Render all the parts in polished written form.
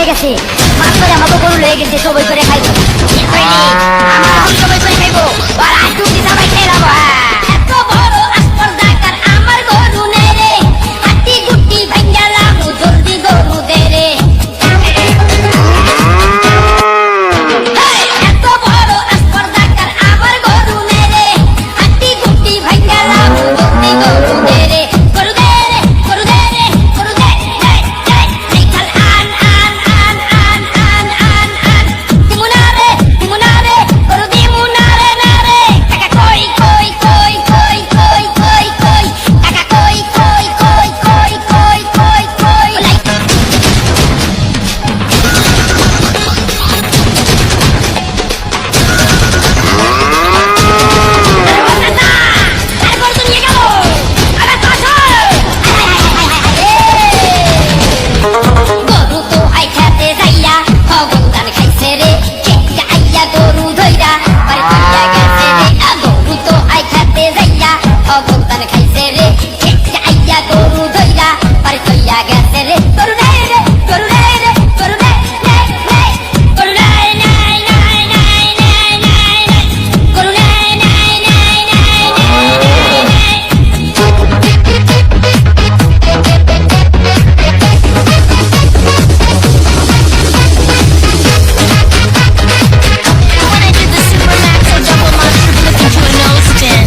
হয়ে গেছে, মাছ করে আমাকে গরু লয়ে গেছে, সবাই করে খাইবো। আমার সবাই করে খাইবো, আর আজ তুমি সবাই খেয়ে যাবো। এত বড় আসপর্দাকার আমার গরু নেই রে, হাতি গুটি ভাঙ্গা লামু জলদি গরু দে রে। এত বড় আসপর্দাকার আমার গরু নেই রে, হাতি গুটি ভাঙ্গা লামু জলদি গরু দে রে। গরু দে রে, গরু দে রে, গরু দে দে দে। এই খাল আন আন আন আন আন আন আন। দিমুনা রে, গরু দিমুনা রে না রে। কাকা কই কই কই কই কই কই কই। কাকা কই কই কই কই কই কই কই। গরু তো আই খেতে যাইয়া ভগবান খাইছে রে, কেকা আইয়া গরু ধইরা বাড়ি কইয়া গেছে রে। গরু তো আই খেতে যাইয়া ভগবান খাইছে রে, কেকা আইয়া গরু ধইরা বাড়ি কইয়া গেছে রে। গরু নাই রে, গরু নাই রে, গরু নাই নাই নাই। গরু নাই নাই নাই নাই নাই নাই নাই। গরু নাই নাই নাই নাই নাই নাই। When I did the supermax, I double my triple look into a nose spin.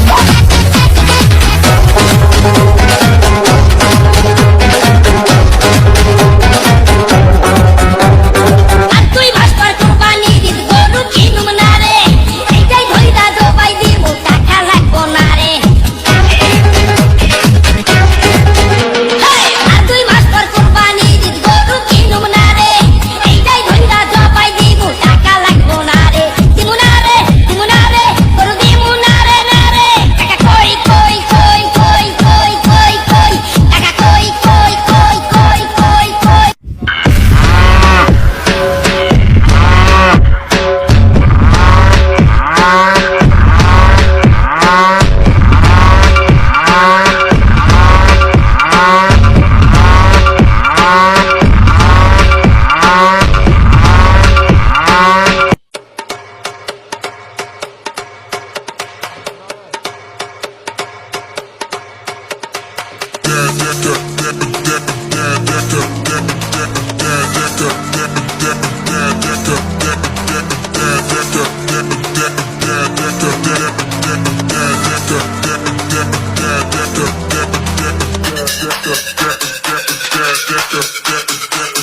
আর তুই ভাস্কর কুরবানি দিস গরু কিনুম না রে, এইটাই ধইরা জবাই দিমু টাকা লাগবো না রে। আর তুই ভাস্কর কুরবানি দিস গরু কিনুম না রে, এইটাই ধইরা জবাই দিমু টাকা লাগবো না রে। দিমু না রে, দিমু না রে, গরু দিমু না রে না রে। টাকা কই কই কই কই কই কই কই। টাকা কই কই কই কই কই কই। Yeah.